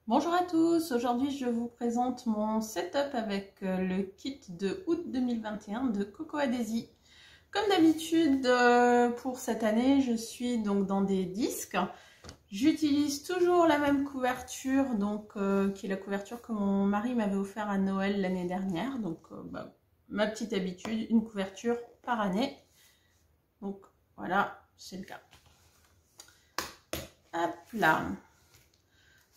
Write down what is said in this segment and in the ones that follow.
Bonjour à tous, aujourd'hui je vous présente mon setup avec le kit de août 2021 de Cocoa Daisy. Comme d'habitude pour cette année, je suis donc dans des disques. J'utilise toujours la même couverture, donc qui est la couverture que mon mari m'avait offert à Noël l'année dernière. Donc ma petite habitude, une couverture par année. Donc voilà, c'est le cas. Hop là.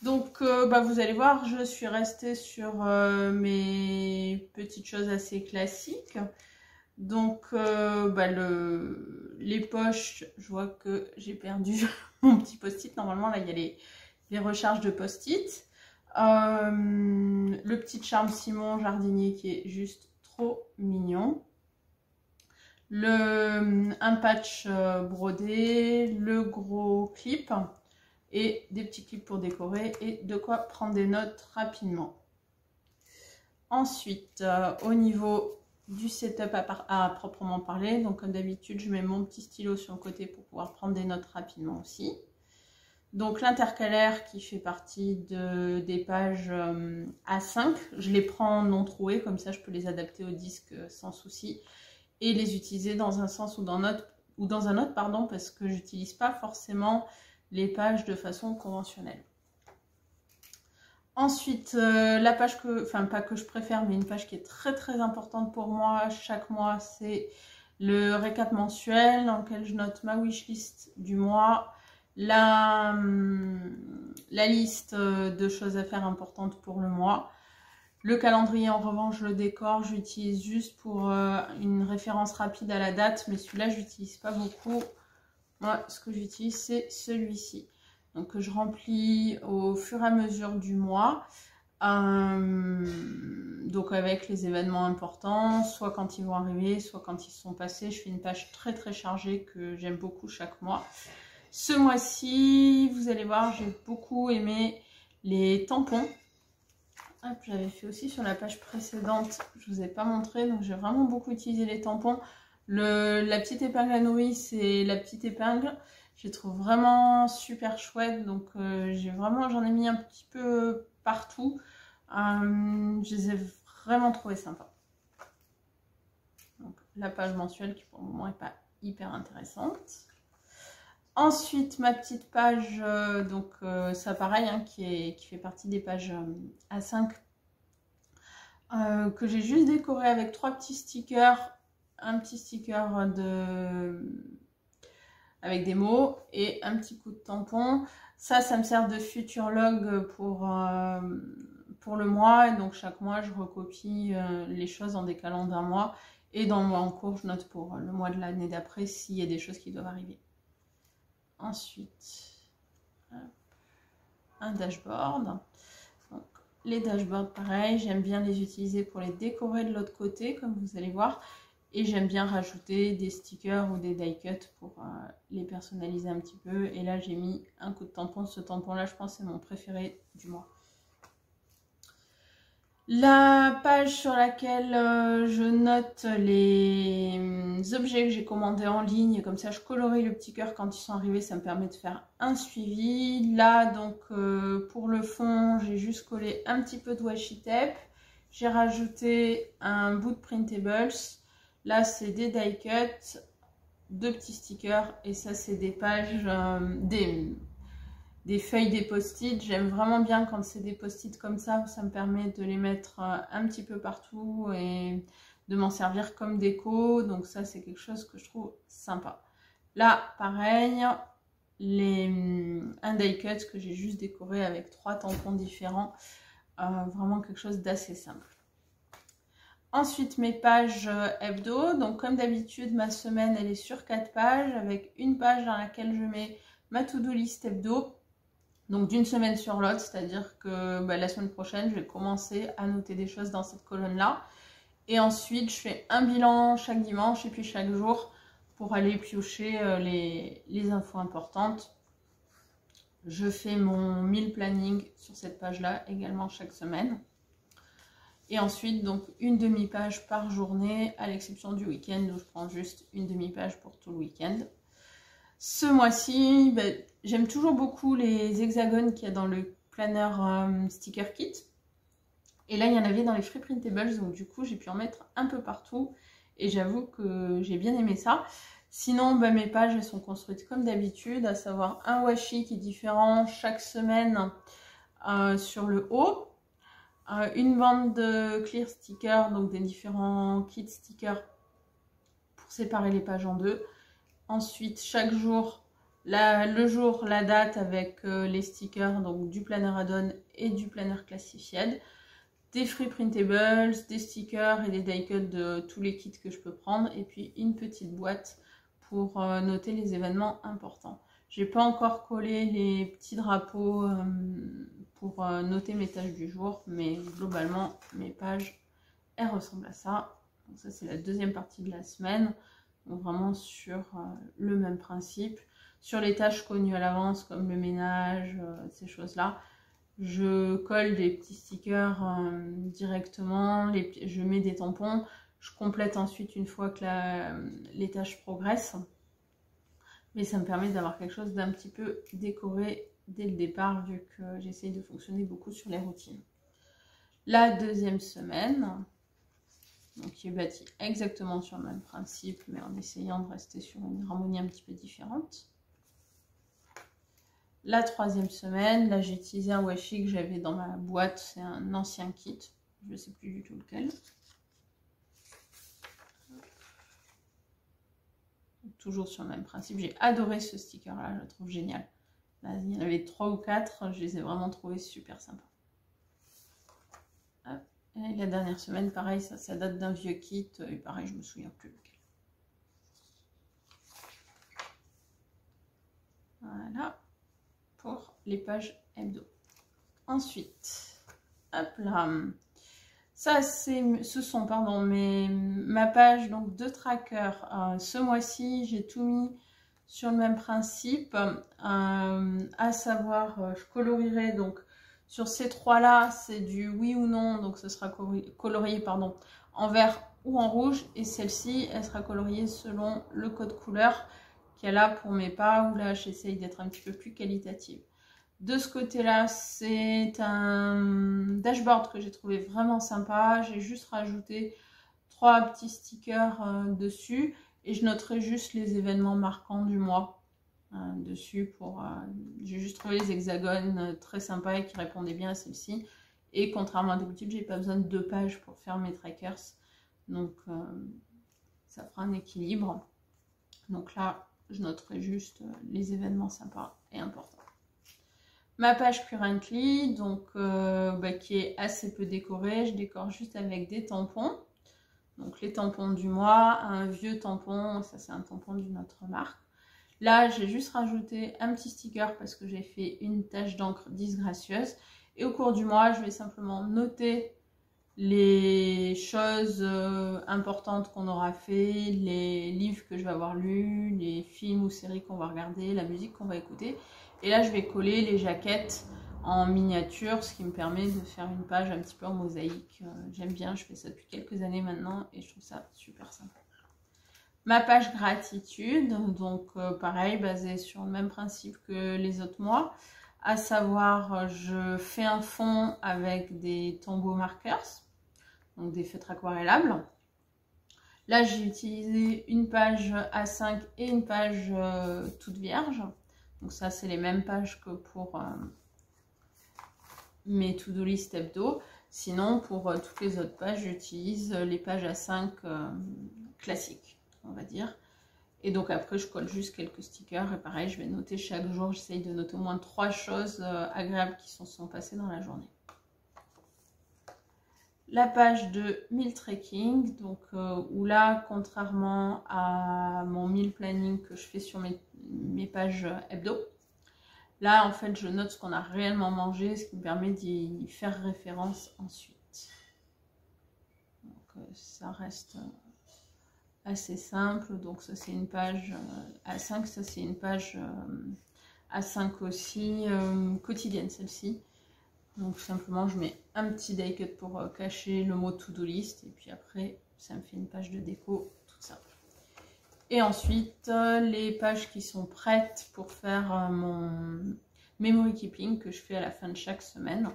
Donc vous allez voir, je suis restée sur mes petites choses assez classiques. Donc les poches, je vois que j'ai perdu mon petit post-it. Normalement là il y a les recharges de post-it. Le petit charme Simon jardinier qui est juste trop mignon. Un patch brodé, le gros clip. Et des petits clips pour décorer et de quoi prendre des notes rapidement. Ensuite, au niveau du setup à proprement parler, donc comme d'habitude, je mets mon petit stylo sur le côté pour pouvoir prendre des notes rapidement aussi. Donc l'intercalaire qui fait partie des pages A5, je les prends non trouées, comme ça je peux les adapter au disque sans souci et les utiliser dans un sens ou dans un autre, pardon, parce que j'utilise pas forcément les pages de façon conventionnelle. Ensuite, la page pas que je préfère, mais une page qui est très importante pour moi chaque mois, c'est le récap mensuel dans lequel je note ma wishlist du mois, la liste de choses à faire importantes pour le mois. Le calendrier, en revanche, je le décore, j'utilise juste pour une référence rapide à la date, mais celui-là, je n'utilise pas beaucoup. Moi, ce que j'utilise, c'est celui-ci. Donc, je remplis au fur et à mesure du mois. Donc, avec les événements importants, soit quand ils vont arriver, soit quand ils sont passés. Je fais une page très chargée que j'aime beaucoup chaque mois. Ce mois-ci, vous allez voir, j'ai beaucoup aimé les tampons. J'avais fait aussi sur la page précédente, je ne vous ai pas montré, donc j'ai vraiment beaucoup utilisé les tampons. La petite épingle à nourrice c'est la petite épingle, je les trouve vraiment super chouettes, donc j'en ai mis un petit peu partout. Je les ai vraiment trouvés sympas. Donc la page mensuelle qui pour le moment n'est pas hyper intéressante. Ensuite ma petite page, ça pareil, hein, qui fait partie des pages A5 que j'ai juste décoré avec 3 petits stickers. Un petit sticker avec des mots et un petit coup de tampon. Ça me sert de futur log pour le mois. Et donc chaque mois, je recopie les choses en décalant d'un mois. Et dans le mois en cours, je note pour le mois de l'année d'après s'il y a des choses qui doivent arriver. Ensuite, un dashboard. Donc, les dashboards, pareil, j'aime bien les utiliser pour les décorer de l'autre côté, comme vous allez voir. Et j'aime bien rajouter des stickers ou des die cuts pour les personnaliser un petit peu. Et là, j'ai mis un coup de tampon. Ce tampon-là, je pense, c'est mon préféré du mois. La page sur laquelle je note les objets que j'ai commandés en ligne. Comme ça, je colorie le petit cœur quand ils sont arrivés. Ça me permet de faire un suivi. Là, donc, pour le fond, j'ai juste collé un petit peu de washi tape. J'ai rajouté un bout de printables. Là, c'est des die cuts, 2 petits stickers et ça, c'est des pages, des feuilles des post-it. J'aime vraiment bien quand c'est des post-it comme ça me permet de les mettre un petit peu partout et de m'en servir comme déco. Donc ça, c'est quelque chose que je trouve sympa. Là, pareil, un die cut que j'ai juste décoré avec 3 tampons différents. Vraiment quelque chose d'assez simple. Ensuite, mes pages hebdo. Donc, comme d'habitude, ma semaine, elle est sur 4 pages avec une page dans laquelle je mets ma to-do list hebdo. Donc, d'une semaine sur l'autre, c'est-à-dire que la semaine prochaine, je vais commencer à noter des choses dans cette colonne-là. Et ensuite, je fais un bilan chaque dimanche et puis chaque jour pour aller piocher les infos importantes. Je fais mon meal planning sur cette page-là également chaque semaine. Et ensuite, donc, une demi-page par journée, à l'exception du week-end où je prends juste une demi-page pour tout le week-end. Ce mois-ci, j'aime toujours beaucoup les hexagones qu'il y a dans le planner sticker kit. Et là, il y en avait dans les Free Printables, donc du coup, j'ai pu en mettre un peu partout. Et j'avoue que j'ai bien aimé ça. Sinon, bah, mes pages, elles sont construites comme d'habitude, à savoir un washi qui est différent chaque semaine sur le haut. Une bande de clear stickers, donc des différents kits stickers pour séparer les pages en deux. Ensuite, chaque jour, le jour, la date avec les stickers, donc du planner add-on et du planner classified. Des free printables, des stickers et des die cuts de tous les kits que je peux prendre. Et puis une petite boîte pour noter les événements importants. J'ai pas encore collé les petits drapeaux pour noter mes tâches du jour, mais globalement, mes pages, elles ressemblent à ça. Donc ça, c'est la deuxième partie de la semaine. Donc vraiment sur le même principe. Sur les tâches connues à l'avance, comme le ménage, ces choses-là, je colle des petits stickers directement, je mets des tampons, je complète ensuite une fois que les tâches progressent. Mais ça me permet d'avoir quelque chose d'un petit peu décoré dès le départ, vu que j'essaye de fonctionner beaucoup sur les routines. La deuxième semaine, donc qui est bâtie exactement sur le même principe, mais en essayant de rester sur une harmonie un petit peu différente. La troisième semaine, là j'ai utilisé un washi que j'avais dans ma boîte, c'est un ancien kit, je ne sais plus du tout lequel. Toujours sur le même principe, j'ai adoré ce sticker là, je le trouve génial. Là, il y en avait 3 ou 4, je les ai vraiment trouvés super sympas. Hop. Et la dernière semaine, pareil, ça date d'un vieux kit, et pareil, je me souviens plus lequel. Voilà. Pour les pages hebdo. Ensuite, hop là, ça ce sont ma page donc de tracker. Ce mois-ci, j'ai tout mis sur le même principe, à savoir, je colorierai donc sur ces trois-là, c'est du oui ou non, donc ce sera colorié pardon, en vert ou en rouge, et celle-ci, elle sera coloriée selon le code couleur qu'il y a là pour mes pas, où là j'essaye d'être un petit peu plus qualitative. De ce côté-là, c'est un dashboard que j'ai trouvé vraiment sympa. J'ai juste rajouté 3 petits stickers dessus, et je noterai juste les événements marquants du mois dessus. J'ai juste trouvé les hexagones très sympas et qui répondaient bien à celle-ci. Et contrairement à d'habitude, j'ai pas besoin de 2 pages pour faire mes trackers. Donc ça fera un équilibre. Donc là, je noterai juste les événements sympas et importants. Ma page Currently, donc qui est assez peu décorée, je décore juste avec des tampons. Donc les tampons du mois, un vieux tampon, ça c'est un tampon d'une autre marque. Là, j'ai juste rajouté un petit sticker parce que j'ai fait une tache d'encre disgracieuse. Et au cours du mois, je vais simplement noter les choses importantes qu'on aura fait, les livres que je vais avoir lus, les films ou séries qu'on va regarder, la musique qu'on va écouter. Et là, je vais coller les jaquettes en miniature, ce qui me permet de faire une page un petit peu en mosaïque. J'aime bien, je fais ça depuis quelques années maintenant et je trouve ça super sympa. Ma page gratitude, donc pareil, basée sur le même principe que les autres mois, à savoir, je fais un fond avec des tombeaux markers, donc des feutres aquarellables. Là, j'ai utilisé une page A5 et une page toute vierge. Donc ça, c'est les mêmes pages que pour mes to-do list hebdo. Sinon, pour toutes les autres pages, j'utilise les pages A5 classiques, on va dire. Et donc après, je colle juste quelques stickers. Et pareil, je vais noter chaque jour. J'essaye de noter au moins 3 choses agréables qui se sont passées dans la journée. La page de meal tracking, donc où là, contrairement à mon meal planning que je fais sur mes pages hebdo, là en fait je note ce qu'on a réellement mangé, ce qui me permet d'y faire référence ensuite. Donc ça reste assez simple. Donc ça c'est une page A5, ça c'est une page A5 aussi, quotidienne celle-ci. Donc simplement je mets un petit die cut pour cacher le mot to-do list, et puis après ça me fait une page de déco toute simple. Et ensuite les pages qui sont prêtes pour faire memory keeping que je fais à la fin de chaque semaine.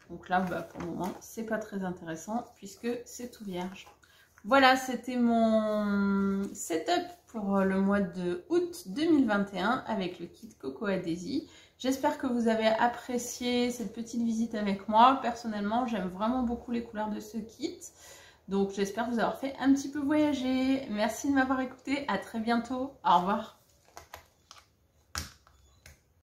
Donc là, bah, pour le moment, c'est pas très intéressant puisque c'est tout vierge. Voilà, c'était mon setup pour le mois de août 2021 avec le kit Cocoa Daisy. J'espère que vous avez apprécié cette petite visite avec moi. Personnellement, j'aime vraiment beaucoup les couleurs de ce kit. Donc j'espère vous avoir fait un petit peu voyager. Merci de m'avoir écouté. À très bientôt. Au revoir.